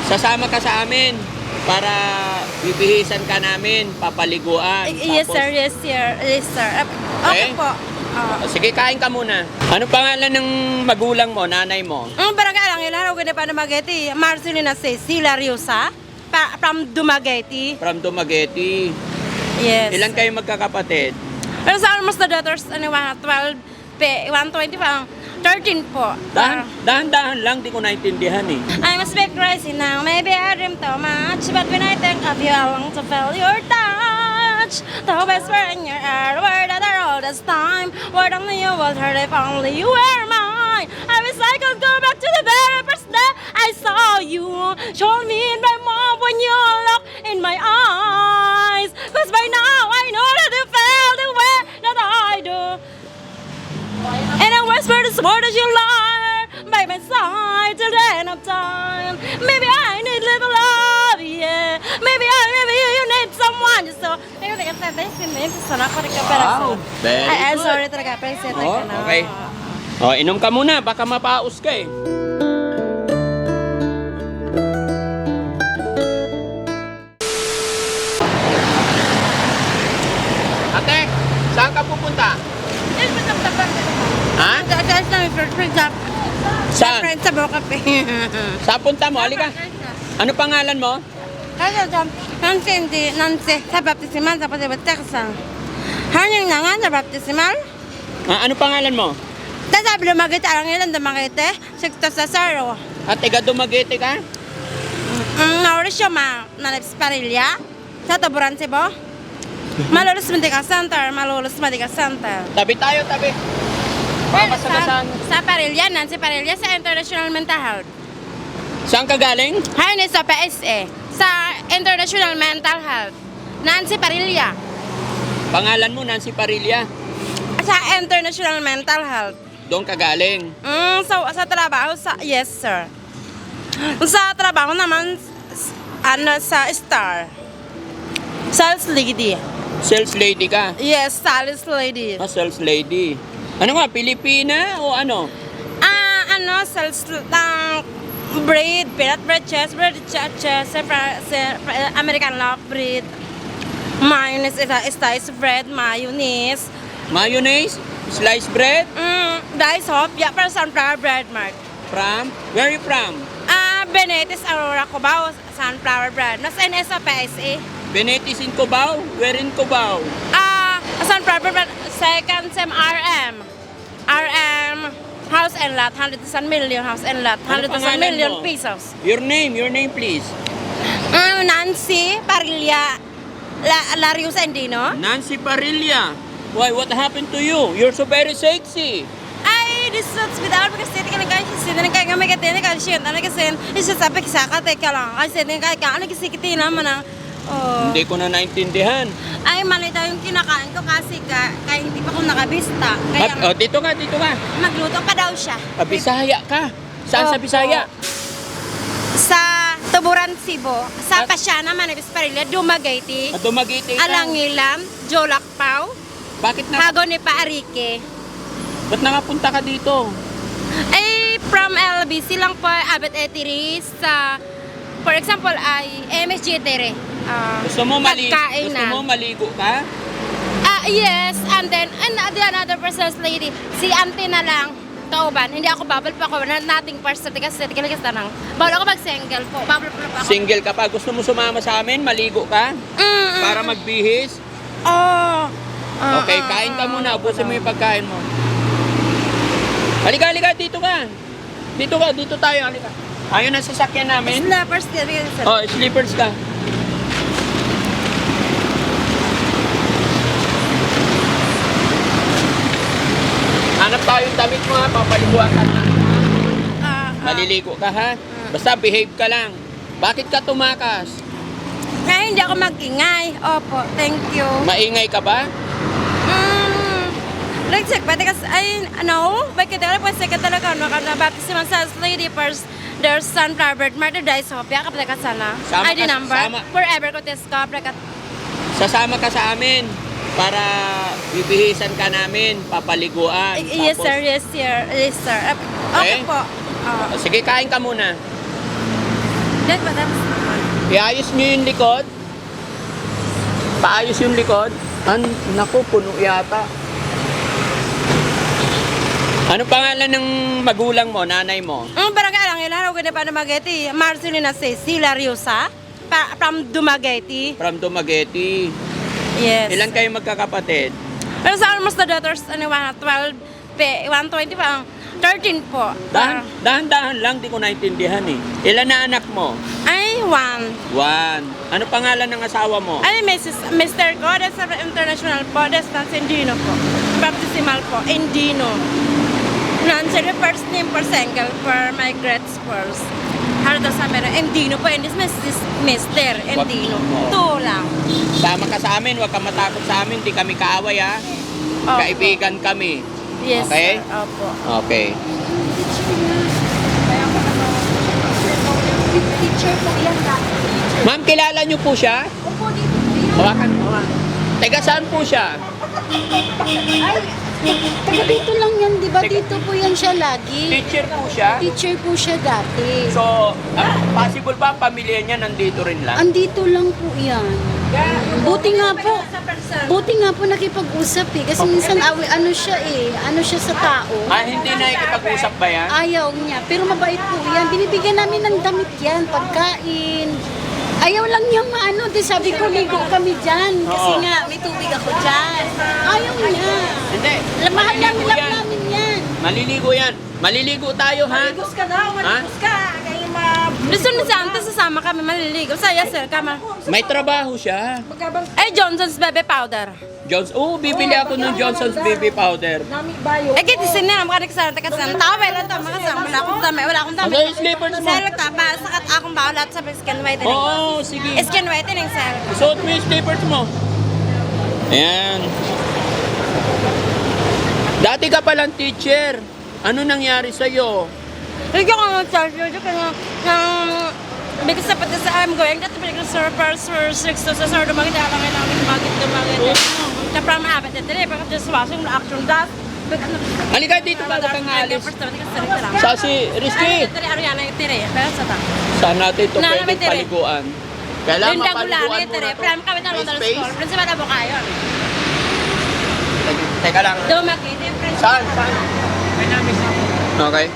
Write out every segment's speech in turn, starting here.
Sasama ka sa amin para bibihisan ka namin, papaliguan. Yes, Tapos, sir. Yes, sir. Yes, sir. Okay po. Sige, kain ka muna. Ano pangalan ng magulang mo, nanay mo? Ang barangay lang ilan ako pa Dumaguete. Marcelina Cecilia Riosa from Dumaguete. From Dumaguete. Yes. Ilan kayo magkakapatid? Pero sa almost the daughters, 112, 120 pa, 13 po. Dahan-dahan lang, di ko naintindihan eh. I must be crazy now, maybe I dream too much, but when I think of you, I long to feel your touch. The whisper in your ear, word at all this time. Word only you will hurt if only you were mine. I wish I could go back to the very first day I saw you. Show me in my mouth when you look in my eyes. Cause by now I know that you feel the way that I do. And I whisper the word as you lie by my side till the end of time. Maybe I need little love, yeah. Maybe you need someone. So, Wow, very I'm good. sorry talaga, pero Oh, okay. Oh, inom ka muna, baka mapaus ka eh. Ate, saan ka pupunta? Ha? Saan? Friends sa Bocape. Saan punta mo? Halika. Ano pangalan mo? Nancy, sa baptisimal, sa Texas. Hanyang na nga sa baptisimal. Ano pangalan mo? Sabi Dumaguete, alang ilan Dumaguete, 6 sa 0. At taga Dumaguete ka? Naulis siya nalipis parilya. Sa taburan si Bo. Malulus Medical Center, Malulus Medical Center. Tabi tayo, tabi. Papasagasaan. Sa parilya, Nancy Parilya sa International Mental Health. Saan ka galing? Hayon sa PSA, sa International Mental Health. Nancy Parilya. Pangalan mo, Nancy Parilla. Sa International Mental Health. Doon ka galing. Sa trabaho, yes sir. Sa trabaho naman, sa Star. Sales lady. Sales lady ka. Yes, sales lady. Sales lady. Ano nga, Pilipina o ano? Sales, breed, peanut bread, cheese bread, American love breed. Mayonnaise, sliced bread, mayonnaise. Mayonnaise? Sliced bread? Dice hop, yeah, para sunflower bread, Mark. From? Where are you from? Benetis, Aurora, Cubao, sunflower bread. Nasa NSA PSA. Benetis in Cubao? Where in Cubao? Sunflower bread, second sem RM. RM, house and lot, 100 million house and lot, Ano 100 pangalan million mo? pesos. Your name please. Nancy Parilla Larios Andino. Nancy Parilla. Why, what happened to you? You're so very sexy. Ay, this is without because sitting in the guy, sitting in the guy, make a dinner, shit, and like I said, it's just a big sack, take a long. I said, I can't get sick naman ang. Oh. Hindi ko na naintindihan. Ay, mali daw yung kinakain ko kasi kaya hindi pa ko nakabista. Kaya Dito ka. magluto pa daw siya. Bisaya ka. Saan sa Opo. Bisaya? Sa Tuburan, Cebu. Sa Pasiana, Manibis Parilla, Dumaguete, Dumaguete ka. Alangilam, Jolakpao, Bakit na? Hago ni Paarike. Ba't nakapunta ka dito? Ay, from LBC lang po, Abet Etiris, for example, ay MSG Tere. Gusto mo pagkainan. maligo ka? Yes, and then another person's lady, si auntie na lang, tauban, hindi ako bubble pa ako, nating person, kasi nang, bawal ako mag-single po, bubble pa ako. Single ka pa? Gusto mo sumama sa amin? Maligo ka? Para magbihis? Okay, kain ka muna. Ubusin mo yung pagkain mo. Halika, dito ka. Dito tayo, halika. Ayun ang sasakyan namin. Snappers, sir. Oh, sleepers ka. Hanap tayo yung damit mo ha, papaliguan ka na. Maliligo ka ha? Basta behave ka lang. Bakit ka tumakas? Kaya hindi ako mag-ingay. Opo, thank you. Maingay ka ba? Like, pwede kasi, bakit ka talaga, baptism sa lady first, there's sunflower bread, murder dice hop, yakap na ka sana. ID number, forever ko teska, Sasama ka sa amin para bibihisan ka namin, papaliguan. Yes sir, yes sir. Okay Okay? po. Sige, kain ka muna. That ba? Tapos Iayos nyo yung likod. Paayos yung likod. Naku, puno yata. Ano pangalan ng magulang mo, nanay mo? barangay lang ilan ako na pa Dumaguete. Marcelina Cecilia Riosa from Dumaguete. From Dumaguete. Yes. Ilan kayo magkakapatid? Pero sa almost the daughters, 12, 120 pa, 13 po. Dahan-dahan lang, di ko naintindihan eh. Ilan na anak mo? Ay, 1. One. Ano pangalan ng asawa mo? Ay, Mr. Godes International po, Distance Indino po. Baptisimal po, Indino. Nancy, first name for single for my great spurs. Hardo sa meron, Indino po, and this Mr. Indino. Wag- 2 lang. Sama ka sa amin, huwag ka matakot sa amin, di kami kaaway ha. Opo. Kaibigan kami. Yes, Okay? sir. Opo. Okay. Teacher po yan dati. Ma'am, kilala niyo po siya? Opo, dito po yan. Hawakan mo ha. Teka, saan po siya? Ay, taga dito lang yan, di ba? Dito po yan siya lagi. Teacher po siya? Teacher po siya dati. So, possible ba ang pamilya niya nandito rin lang? Andito lang po yan. Buti nga po nakipag-usap eh. Kasi minsan ano siya sa tao. Hindi na ikipag-usap ba yan? Ayaw niya. Pero mabait po yan. Binibigyan namin ng damit yan, pagkain. Ayaw lang niyang maano. Di sabi ko, ligo kami dyan. Kasi Oo. nga, may tubig ako dyan. Ayaw niya. Hindi. Mahal namin Maliligo lang yan. namin yan. Maliligo yan. Maliligo tayo ha? ka daw, maligos ka. Gusto ni Santa, sasama kami maliligo. Saya, sir, kama. May trabaho siya. Ay, Johnson's Baby Powder. Bibili ako ng Johnson's Baby Powder. Eh, kaya tisin na, makarik sa takasan. Tawa, wala ito, makasama. Wala akong dami. Ano yung slippers mo? Sir, tapa, sakat akong bawlat sa skin whitening. Oo, sige. Skin whitening, sir. Suot mo yung slippers mo. Ayan. Dati ka palang teacher. Ano nangyari sa'yo? Hindi ko nga charge yun. Because dapat sa I'm going that big surfers for 6 to sa sir dumagit lang namin the from habit the day because just washing the action that Halika dito bago kang alis. Sa si Rizky. Ariana tire pero sa ta. Saan natin ito Nalaman pwedeng tire. paliguan? Kailangan Linda mapaliguan gulani mo tire na to. prime kami May talo space? school principal abo kayo. Teka lang. Dumaki different. Saan? Okay.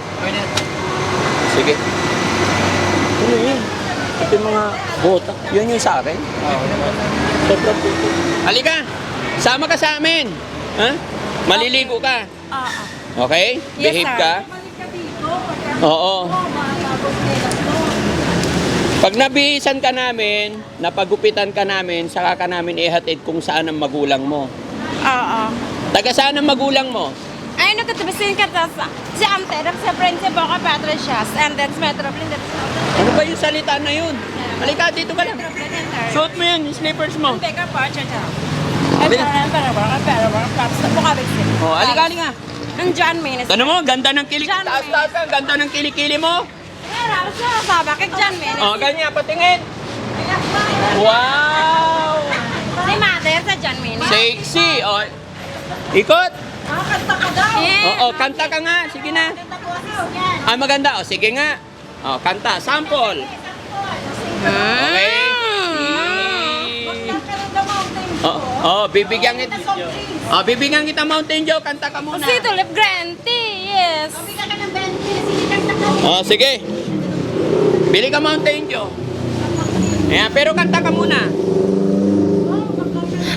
Sige. Ano yun? Ito yung mga botak. Yun yung sa akin? Sobrang puto. Halika! Sama ka sa amin! Ha? Maliligo ka. Oo. Okay? Yes, Behave sir. ka. Oo. Pag nabihisan ka namin, napagupitan ka namin, saka ka namin ihatid kung saan ang magulang mo. Oo. Taga saan ang magulang mo? Ay, nagkatabisin ka sa si Ante, sa Prince Boca Patricias, and then Metropolitan. Ano ba yung salita na yun? Halika, dito ka lang. Suot mo yan, yung slippers mo. Bigger pa, cha-cha. Bila. Oh, halika, halika. Ang John Manis. Ano mo, ganda ng kilik. John Taas-taas ka, ganda ng kilikili mo. Bakit John Manis? Oh, ganyan, patingin. Wow! Si Mother sa John Manis. Sexy. Oh, ikot. Kanta ka daw. Oo, kanta ka nga. Sige na. Maganda. Oh, sige nga. Oh, kanta. Sample. Okay. Bibigyan kita. Bibigyan kita Mountain Dew. Kanta ka muna. Si Tulip Granty, yes. Bigyan ka ng 20. Sige, kanta ka. Sige. Bili ka Mountain Dew. Ayan, pero kanta ka muna.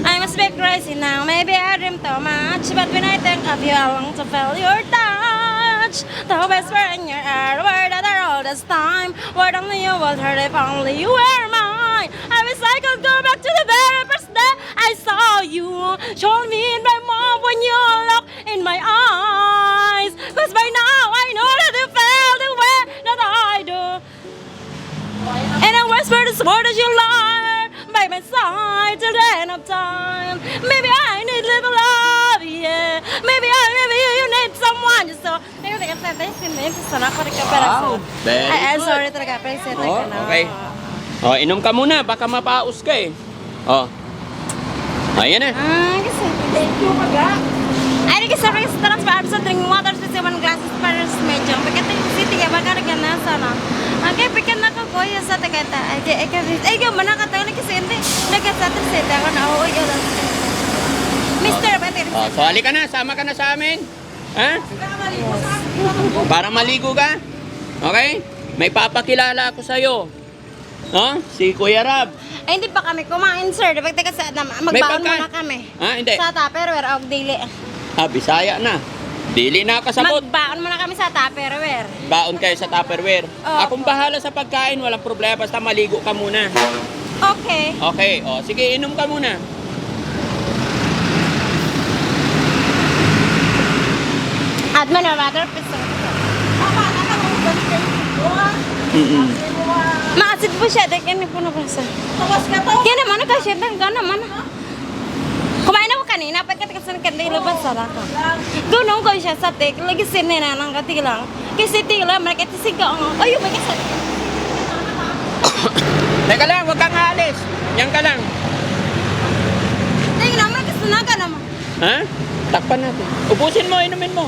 I must be crazy now, maybe I dream too much. But when I think of you, I long to feel your touch. The whisper in your ear, word that all this time. Word only you will heard if only you were mine. I wish I could go back to the very first day I saw you. Show me in my mouth when you look in my eyes. Cause by now I know that you felt the way that I do. And I whisper this word as you lie by my side till the end of time. Maybe I need little love, yeah. Maybe you need someone. So, Wow, very I'm good. sorry talaga, pero isa Oh, okay. Oh, inom ka muna, baka mapaus ka eh. Oh. Ayan na. Kasi, thank you kaga. Ay, sa restaurant pa sa drinking water sa 1 glasses per medyo. Pagkat city ka bagarga na sana. Okay, pikan na ko kuya sa tagata. Ay mana ka tayo nagkasente. Nagkasate sente ako na oo yun. Mr. Batir. Oh, so halika na, sama ka na sa amin. Ha? Para maligo ka? Okay? May papakilala ako sa'yo. No? Si Kuya Rab. Ay, hindi pa kami kumain, sir. Dapat teka sa magbaon muna kami. Ha? Hindi. Sa Tupperware, og dili. Ah, Bisaya na. Dili na kasabot. Magbaon muna kami sa Tupperware. Baon kayo sa Tupperware. Opo. Akong bahala sa pagkain, walang problema. Basta maligo ka muna. Okay. Okay, o. Sige, inom ka muna. At man na water piso. Maasid po siya, dahil yan po na po sa. Kaya naman, nagkasya ka naman. Kumain ako kanina, pagkatikasan ka na ilabas sa laka. Gunong ko siya sa tek, lagi sinina ng katilang. Kasi tigla, malakit sigaw ang, ayun, may kasal. Teka lang, huwag kang aalis. Yan ka lang. Tingnan naman, kasanaga naman. Ha? Takpan natin. Ubusin mo, inumin mo.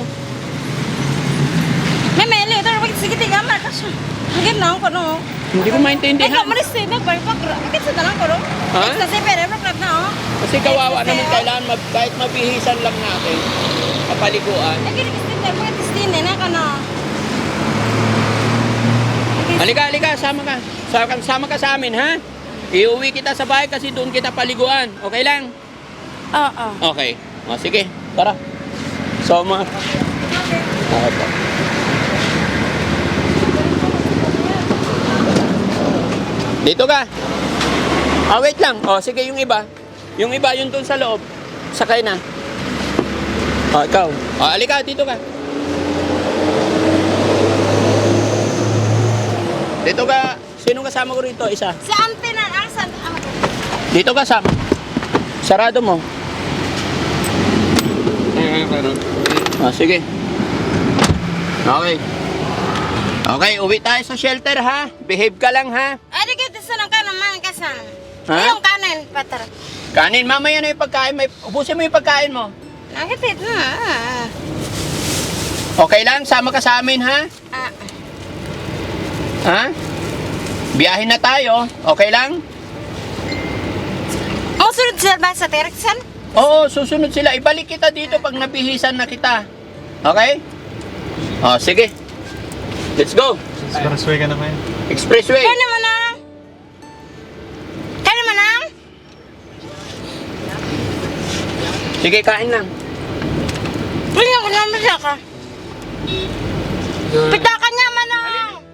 May meli, ito, sige, tiga, malakit siya. Hanggang na ako, no? Hindi ko Ay, maintindihan. kung malis na, bari pa, bakit sa dalang ko, no? Ha? Kasi pere, club na, oh. Kasi kawawa naman kailangan kahit mabihisan lang natin. Kapaliguan. Ay, kinikistin tayo, kinikistin, na ka na. Halika, halika, sama ka. Sama ka sa amin, ha? Iuwi kita sa bahay kasi doon kita paliguan. Okay lang? Oo. Okay. O, sige, tara. Soma. Okay po. Dito ka. Ah, wait lang. O, sige, yung iba. Yung iba, yung doon sa loob. Sakay na. O, ikaw. O, halika, dito ka. Dito ka. Sino kasama ko rito? Isa. Si Auntie na, Arsan. Dito ka, Sam. Sarado mo. Ah, sige. Okay. Okay, uwi tayo sa shelter, ha? Behave ka lang, ha? Ay, di kita sanang ka naman, kasan. Ha? Yung kanin, patar. Kanin, mamaya na yung pagkain. Ubusin mo yung pagkain mo. Nakitid na. Okay lang? Sama ka sa amin, ha? Ah. Ha? Biyahin na tayo. Okay lang? Ang sunod sila ba sa Tereksan? Oo, susunod sila. Ibalik kita dito pag nabihisan na kita. Okay? O, sige. Let's go. Expressway ka naman. Expressway. Kaya naman na. Kaya naman na. Sige, kain lang. Kaya ko naman siya ka. Pitakan niya man na.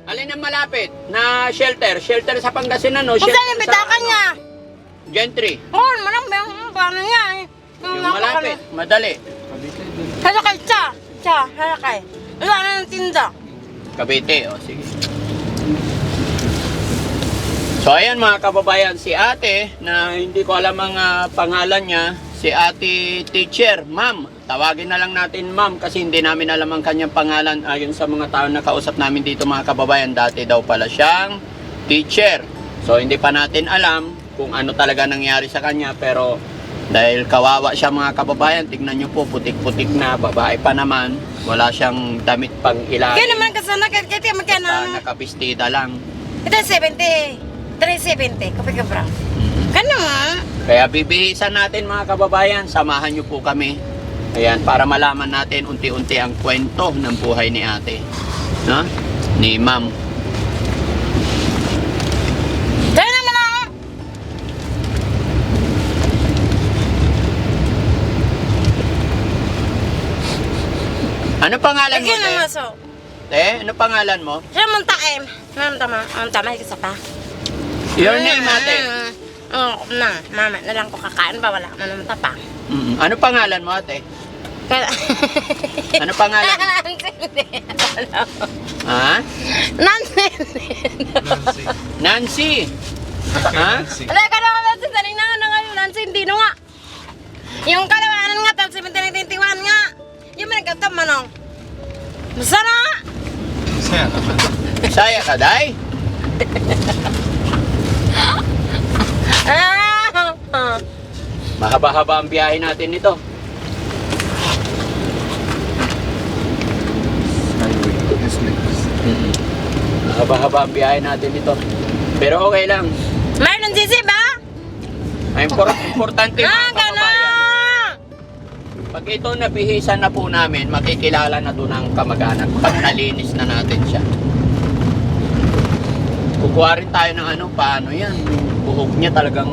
Alin ang malapit na shelter? Shelter sa Pangasinan, no? Kung Shelter saan yung pitakan ano? niya? Gentry. Oo, manang ba yung paano niya eh. Yung malapit, madali. Halakay, halakay. Wala na ng tinda. Cavite, o sige. So ayan mga kababayan, si ate, na hindi ko alam ang pangalan niya, si ate teacher, ma'am. Tawagin na lang natin ma'am kasi hindi namin alam ang kanyang pangalan ayon sa mga tao na kausap namin dito mga kababayan. Dati daw pala siyang teacher. So hindi pa natin alam kung ano talaga nangyari sa kanya, pero dahil kawawa siya mga kababayan, tignan nyo po, putik-putik na, babae pa naman, wala siyang damit pang ilalim. Kaya naman kasana, kaya magkano. Basta nakapistida lang. Ito 70. 370. Kapag ka bro. Kano nga? Kaya bibihisan natin mga kababayan, samahan nyo po kami. Ayan, para malaman natin unti-unti ang kwento ng buhay ni ate. No? Ni ma'am. Kaya naman na. Ano pangalan mo, Lagyan te? naman so. Te, ano pangalan mo? Siya mong taem. Ang tama, isa pa. Your name, ate? Oo, mama, na lang ko kakain ba? Wala na naman tapa. Ano pangalan mo, ate? Ano pangalan? Ha? Nancy. Nancy. Nancy. Ha? Nancy. Wala ka naman Nancy. Saling na nga ngayon, Nancy. Hindi no nga. Yung kalawanan nga, tapos 1791 nga. Yung managkatap manong. Basta na nga. Saya naman. Saya ka, day? Ah. Mahaba-haba ang biyahe natin nito. Haba-haba ang biyahe natin dito. Pero okay lang. Meron sisi ba? Ay, importante mga kababayan. Pag ito nabihisan na po namin, makikilala na doon ang kamag-anak. Pag nalinis na natin siya. Kukuha rin tayo ng ano, paano yan. Buhok niya talagang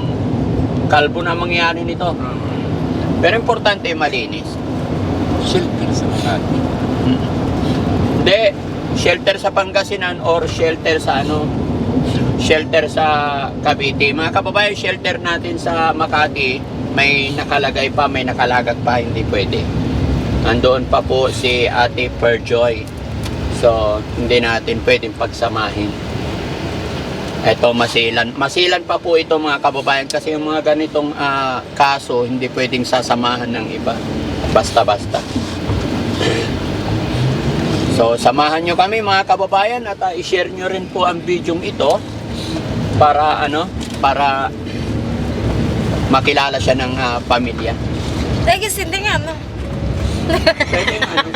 kalbo na mangyari nito. Pero importante malinis. Shelter sa Makati. Hindi, shelter sa Pangasinan or shelter sa ano, shelter sa Cavite. Mga kababayan, shelter natin sa Makati, may nakalagay pa, may nakalagak pa, hindi pwede. Andoon pa po si Ate Perjoy. So, hindi natin pwedeng pagsamahin. Ito, masilan. Masilan pa po ito mga kababayan kasi yung mga ganitong kaso, hindi pwedeng sasamahan ng iba. Basta-basta. So, samahan nyo kami mga kababayan at i-share nyo rin po ang video ito para para makilala siya ng pamilya. Lagi sinding ano. Pwede nga, ano?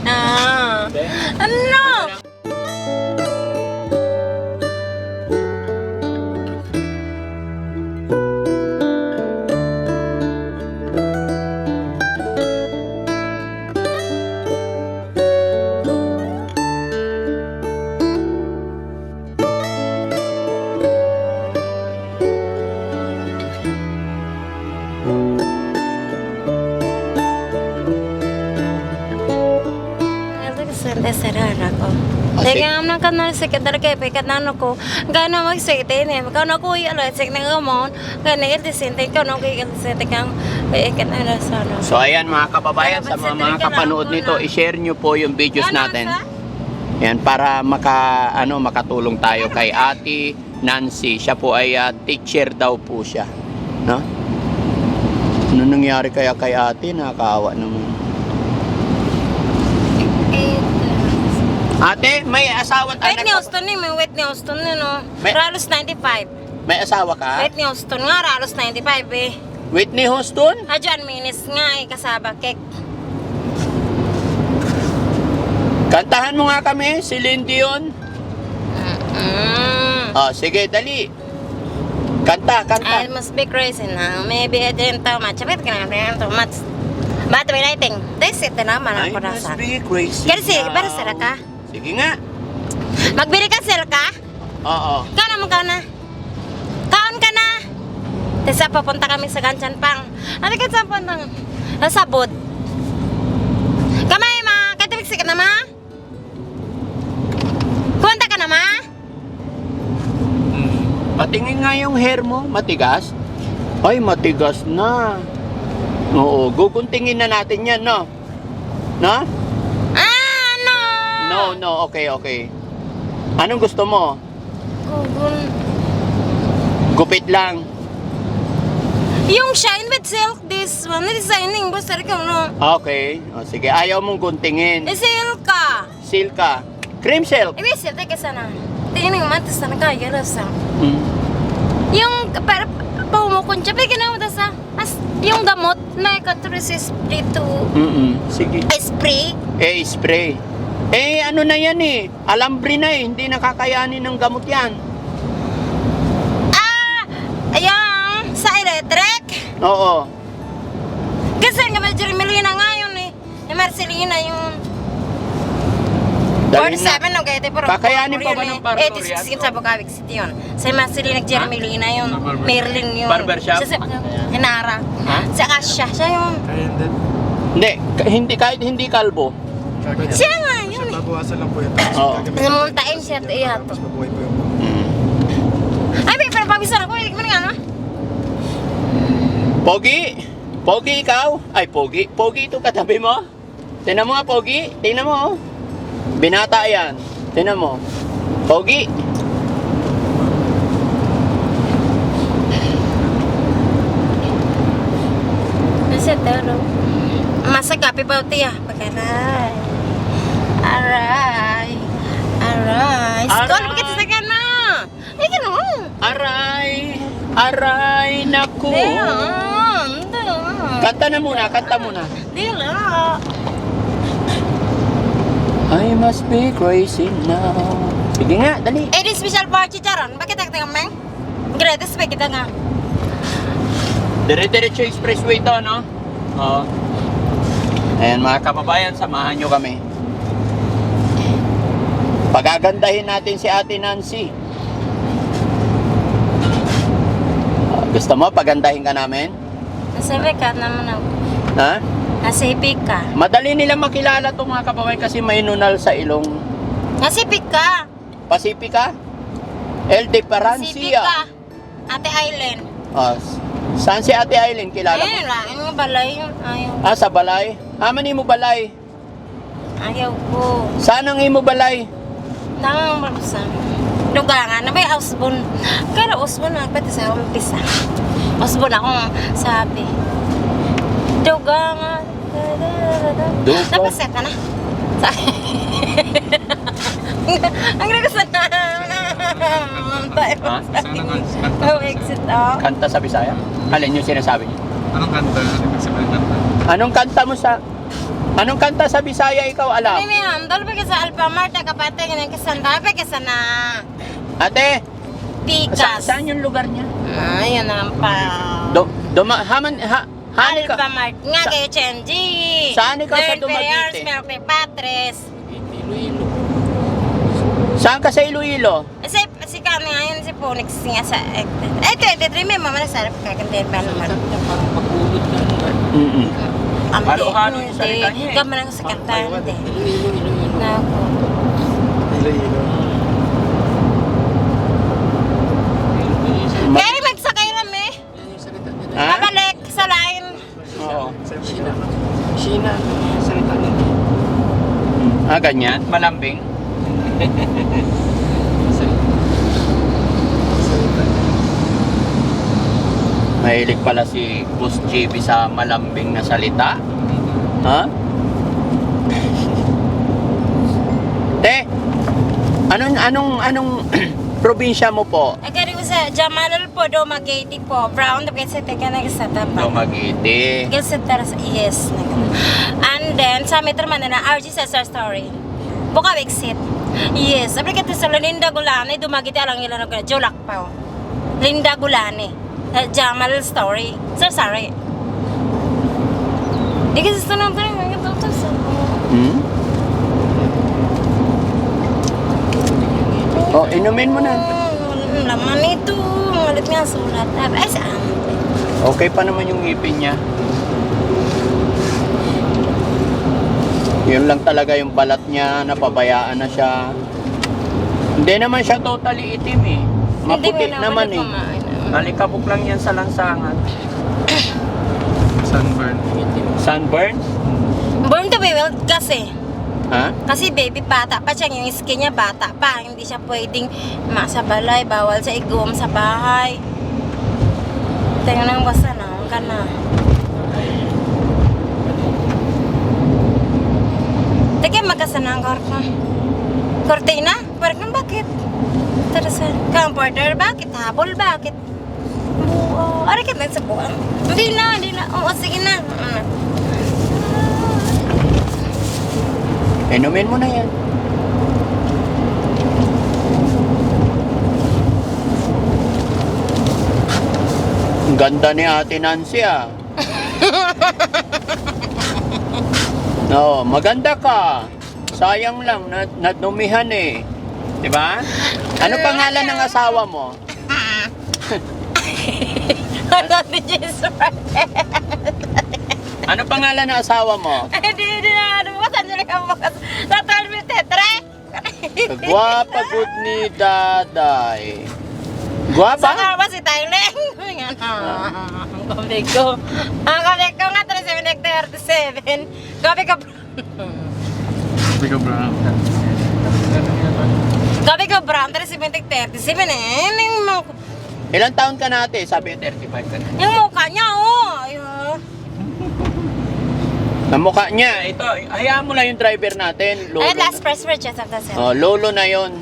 Ha? Pwede? Ano? Sarara ko. Dahil nga naman ka na sakit talaga ikat na ko. Gana magsakit ini. Kano ko ialatsik na gamon. Gana iltisinte ka no kay iltisinte kang ikat na sana. So ayan mga kababayan, sa mga kapanood nito, i-share nyo po yung videos natin. Yan para makatulong tayo kay Ate Nancy. Siya po ay teacher daw po siya. No? Ano nangyari kaya kay Ate? Nakakaawa naman. Ate, may asawa at Whitney Houston ni, may Whitney Houston ni no. May- Ralos 95. May asawa ka? Whitney Houston nga, Ralos 95 eh. Whitney Houston? Hadyan minis nga eh, kasaba kek. Kantahan mo nga kami, si Lindy yun. Oh, sige, dali. Kanta. I must be crazy now. Maybe I didn't too much. Bakit ka na too much? But when I think, this is the naman I ako must rasa. be crazy Kasi, now. para sila ka? Sige nga. Magbili ka sila ka? Oo. Kaon mo ka na? Kaon ka na? Tapos papunta kami sa Ganchan Pang. Ano ka sa puntang? Nasabot. Kamay ma, katibig ka na ma? Punta ka na ma? Patingin nga yung hair mo, matigas. Ay, matigas na. Oo, guguntingin na natin yan, no? No? No, okay. Anong gusto mo? Gugun. Gupit lang. Yung shine with silk, this one, designing, basta rin no? Okay. O, sige, ayaw mong guntingin. Silk ka. Silka. Cream silk. Ibig silk ka sana. Tingin nga matas na kaya sa. Mm. Yung, pero, pahumukon siya, bigyan na mo sa, yung gamot, may katurisis dito. Sige. Spray. Spray. Ano na yan eh. Alambre na eh. Hindi nakakayanin ng gamot yan. Ayang, sa electric. Oo. Kasi nga may Jermelina ngayon eh. Yung Marcelina yung... Dali 47 na. no, kaya pero... Kakayanin pa ba ng parlor 86 sa Bukawig City yun. Sa Marcelina, Jermelina yun. Merlin yun. Barbershop? Sa Hinara. Ha? Sa Kasia, siya yun. Hindi, kahit hindi kalbo. Siya nga yun eh. Babawasan lang po yun. Oo. Namuntain siya at iyato. Mas mabuhay po yung Ay, pero pabisan ako. Hindi ko nga no? Pogi ikaw? Ay, Pogi ito katabi mo? Tingnan mo nga, Pogi. Tingnan mo, oh. Binata yan. Tingnan mo. Pogi. Nasa talo. Masagapi pa tiya. Pagkaray. Aray. Skol, bakit sa na? Ay, gano'n. Aray, naku. Diyan. Kanta muna. Dila. I must be crazy now. Sige nga, dali. Eh, di special party charon. Bakit ang meng? Gratis pa kita nga. Dire-diretso expressway to, no? Oo. Ayan, mga kababayan, samahan nyo kami. Pagagandahin natin si Ate Nancy. Gusto mo, pagandahin ka namin? Nasibik ka naman ako. Ha? Nasibik ka. Madali nilang makilala to mga kababayan kasi may nunal sa ilong. Nasibik ka. Pasipika? El de Nasibik Parancia. ka. Ate Aileen. Oh, saan si Ate Aileen kilala mo? Ayun lang, yung balay yun. Ayaw. Ah, sa balay? Haman mo balay? Ayaw ko. Saan ang imo balay? Nang malusan. Dugangan na may usbon. Kaya usbon magpati sa umpisa. Usbon ako sabi. Dugangan. Dugangan. Napaset ka na. Ang gusto na. Ha? Oh, exit ako. Kanta sa Bisaya? Alin yung sinasabi niyo? Anong kanta? Anong sabihin kanta? Anong kanta mo sa... Anong kanta sa Bisaya ikaw alam? Mimi, handol pa ka sa Alphamart, kapatid, ganyan kasanda, pa ka sana Ate, Pikas. saan yung lugar niya? Ayun naman pa. Hani ka? Alphamart nga Sa- kayo, Chenji. Saan ikaw sa Learn prayers, Dumaguete? meron kay Patres. Iloilo. Saan ka sa Iloilo? Si kami ngayon, si Ponix nga sa... Eh, 23, may mama na sarap kagandahin pa naman. Parang pagulot na naman. Mm-mm. Ang Halo-halo yung salita niya eh. Gaman ang sa kanta, hindi. Iloilo. Nako. Iloilo. Kaya magsakay rami. Yung salita niya. Ha? Babalik sa line. Oo. Sina. Sina. Salita niya. Ah, ganyan? Malambing? Mahilig pala si Boss JB sa malambing na salita. Ha? Te, anong probinsya mo po? Agari ko sa Jamalal po, Dumaguete po. Brown, tapos sa teka na sa tapa. Dumaguete. Kasi taras, yes. And then, sa Metro Manila, RG Cesar Story. Buka exit. Yes. Sabi ka sa Linda Gulani, Dumaguete alang ilan na Jolak pa. Linda Gulani. Jamal Story. Sir, sorry. Di kasi sa nang tayo, mga ito sa... Hmm? Oh, inumin mo na. Laman ito. Ngalit nga sulat. Ay, saan? Okay pa naman yung ngipin niya. Yun lang talaga yung balat niya, napabayaan na siya. Hindi naman siya totally itim eh. Maputi naman eh. Nalikabok lang yan sa lansangan. Sunburn. Sunburn? Born to be wild kasi. Ha? Kasi baby bata pa siya, yung skin niya bata pa. Hindi siya pwedeng masabalay, bawal sa igum sa bahay. Tingnan nang basta na, ka na. Teka, magkasanang korko. Cortina? Parang bakit? Tarasan. Comforter, bakit? Habol, bakit? Buo. Ari ka na sa buwan. Hindi na. Oo, sige na. Inumin mo na yan. Ang ganda ni Ate Nancy ah. Oo, maganda ka. Sayang lang, nadumihan eh. Diba? Ano pangalan ng asawa mo? Ano ni Jesus? Ano pangalan ng asawa mo? Hindi na. Ano ba? Saan nila ka bukas? Natal mo, tetre? Gwapa good ni Daday. Gwapa? Saka ba si Thailand? Ang kabig ko. Ang kabig ko nga, 37. Gabi ka, Big Brown. gabi ka, Brown, 37 eh. Ilang taon ka na ate? Sabi 35 ka na. Yung mukha niya, oh. Ayun. Ang mukha niya, ito, hayaan mo lang yung driver natin. Lolo Ay, last na. press purchase of the set. Oh, lolo na yon.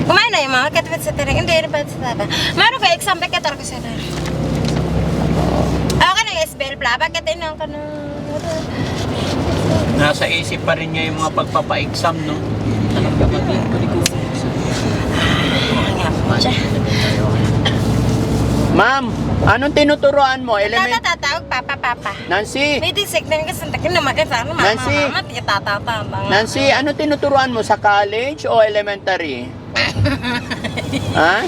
Kumain na yung mga katwit sa tiring. Hindi, na pa sa taba. Meron ka, exam ka tarko sa tiring. Okay na, SBL pla. Bakit inang ka na? Nasa isip pa rin niya yung mga pagpapa-exam, no? Ma'am, anong tinuturuan mo? Element... Tatatawag, papa. Nancy! May disik din kasi takin na magkasama. Nancy! Mama, tatatawag. Nancy, ano tinuturuan mo sa college o elementary? Ha?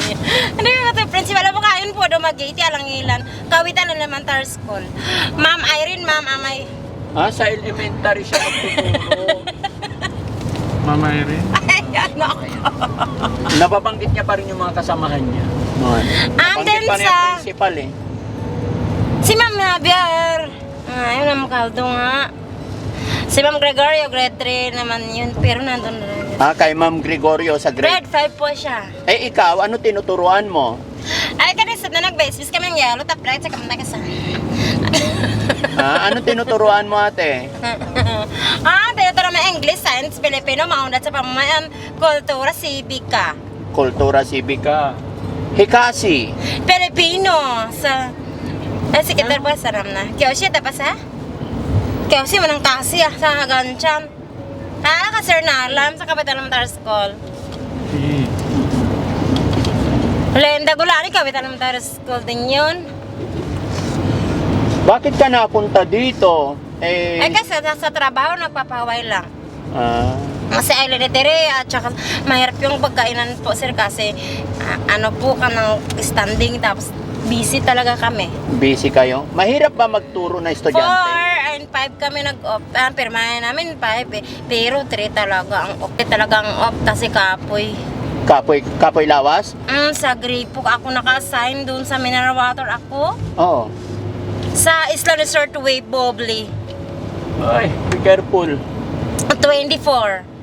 Hindi ko ito, principal. Alam mo kain po, dumagiti, alang ilan. Kawitan elementary school. Ma'am Irene, ma'am Amay. Ah, sa elementary siya magtuturo. Mama Irene. Ay, ano ako. Nababanggit niya pa rin yung mga kasamahan niya. Nabanggit pa niya yung principal eh. Si Ma'am Javier. Ayun naman kaldo nga. Si Ma'am Gregorio, grade 3 naman yun. Pero nandun na rin yun. Ah, kay Ma'am Gregorio sa grade. Grade 5 po siya. Eh, ikaw, ano tinuturuan mo? Ay, kanisad na nag-basis kami ng yellow, tapos sa kamay kasa. Ah, ano tinuturuan mo, ate? Tinuturo mo English, Science, Filipino, maundat sa pamamayan, kultura, sibika. Kultura sibika. Hikasi. Filipino, sa... Ay, si Kitar po, saram na. Kyoshi, tapos ha? Kyoshi, manang kasi sa Haganchan. Ka sir na alam, sa Capital Elementary School. Lenda Gulani, Capital Elementary School din yun. Bakit ka napunta dito? Eh, Kasi sa trabaho, nagpapaway lang. ah, Kasi elementary at saka mahirap yung pagkainan po sir kasi ano po ka ng standing tapos busy talaga kami. busy kayo? Mahirap ba magturo na 4 estudyante? and 5 kami nag-off. Pirmahan namin 5 eh. Pero 3 talaga ang off. Talagang off kasi kapoy. Kapoy lawas? Sa gripo ako naka-assign doon sa mineral water ako. Oo. Sa Isla Resort Wave Bobli. Ay, be careful. 24.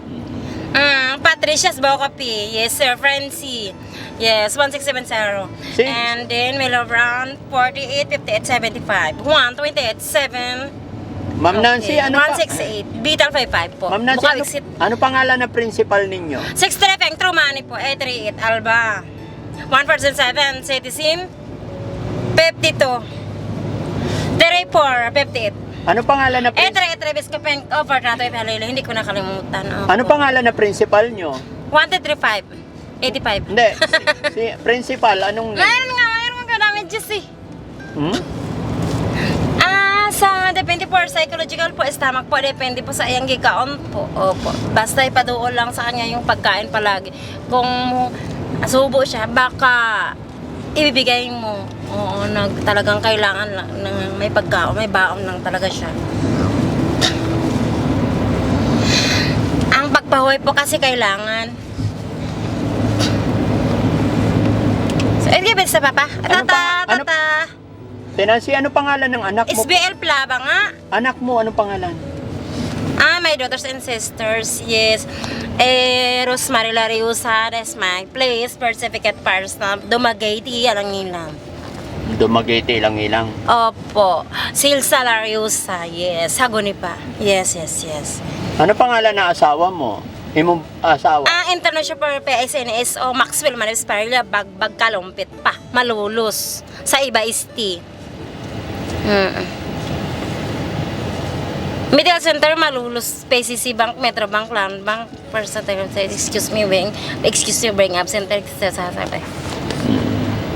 Patricia's Bocapi. Yes, sir. Francie. Yes, 1670. See? And then Milo Brown, 48, 58, 75. 128, 7. Ma'am Nancy, ano pa? 168. Beetle 55 po. Ma'am Nancy, Bukawik ano pangalan ng principal ninyo? 63 Peng Trumani po. 838 Alba. 147 Citizen. 52. 34, 58. Ano pangalan ng Trevis ko peng over na ito ihalilo. Hindi ko nakalimutan. Ano pangalan ng principal nyo? 1235. 85. Hindi, si principal, anong name? Mayroon nga namin Diyos eh. Hmm? Depende po psychological po, stomach po, depende po sa iyang gikaon po. Opo. Basta ipaduol lang sa kanya yung pagkain palagi. Kung subo siya, baka ibibigay mo. Oo, talagang kailangan lang ng may pagkaon, may baon lang talaga siya. Ang pagpahuwi po kasi kailangan. So, give it sa papa. Tata. Nancy, ano pangalan ng anak mo? SBL Plaba nga. Anak mo, anong pangalan? My daughters and sisters, yes. Rosemary Lariusa, that's my place, birth certificate, personal, Dumaguete, alang ilang. Dumaguete ilang. Opo. Silsa Lariusa, yes. Hagunipa. Yes. Ano pangalan ng asawa mo? Imong asawa? International PSNS o Maxwell Manisparilla, bagbag kalumpit pa. Malulus. Sa iba isti. Middle Center, Malulus, PCC Bank, Metro Bank, Land Bank, First excuse me, bring absent, sasabi.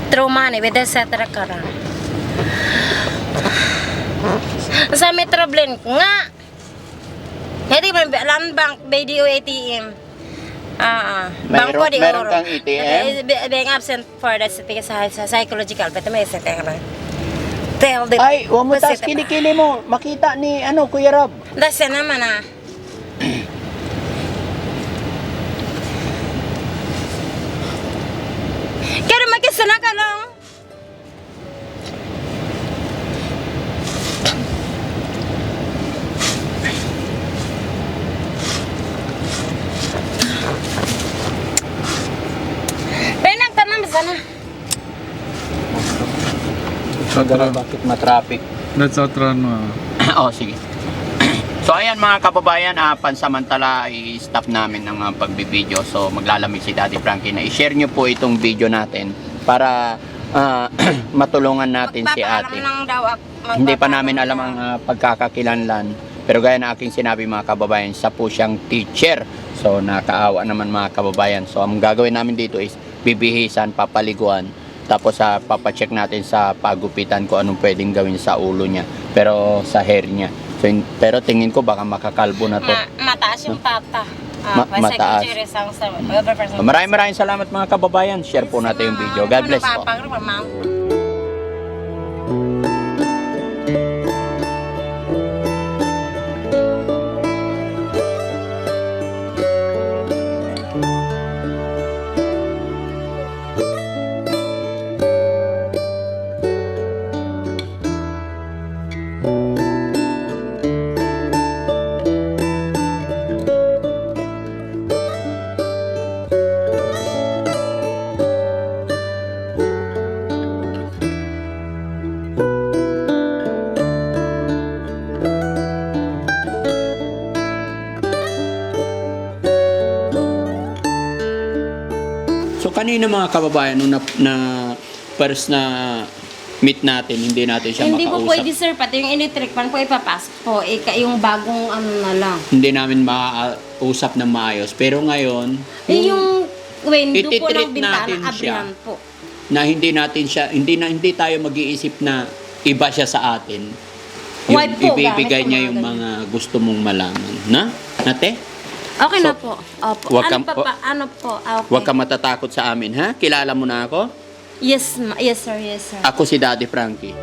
True money, with etc. kara. Sa Metro Blend nga. Hindi ba, Land Bank, BDO ATM. Bangko di meron oro. kang ATM? Being absent for that sa psychological, but may set tell the Ay, huwag mo taas kilikili mo. Makita ni, Kuya Rob. That's naman Kaya magkasana ka lang. Penang tanam sana. Bakit matraffic? That's outrun mo. Oh, sige. So ayan mga kababayan, pansamantala i-stop namin ng pagbibideo. So maglalamig si Daddy Frankie na i-share nyo po itong video natin para matulungan natin si ate. Hindi pa namin alam ang pagkakakilanlan Pero gaya na aking sinabi mga kababayan, isa po siyang teacher. So nakaawa naman mga kababayan. So ang gagawin namin dito is bibihisan, papaliguan, tapos papacheck natin sa pagupitan kung anong pwedeng gawin sa ulo niya. Pero sa hair niya. So, pero tingin ko baka makakalbo na to. Mataas yung pata. Mataas. Maraming salamat mga kababayan. Share po natin yung video. God bless po. So kanina mga kababayan, nung na first na meet natin, hindi natin siya Hindi po makausap. pwede sir, pati yung electric fan po ipapasok po. Yung bagong ano na lang. Hindi namin makausap ng maayos. Pero ngayon, Yung window po ititreat ng bintana, natin siya. abrihan po. na hindi natin siya, hindi tayo mag-iisip na iba siya sa atin. Yung Why po? ibibigay Gamit niya yung yung mga mga gusto mong malaman. Na? Nate? Okay So, na po. Opo. wag Ano kang- ano po? Okay. Huwag ka matatakot sa amin, ha? Kilala mo na ako? Yes, yes sir, yes sir. Ako si Daddy Frankie.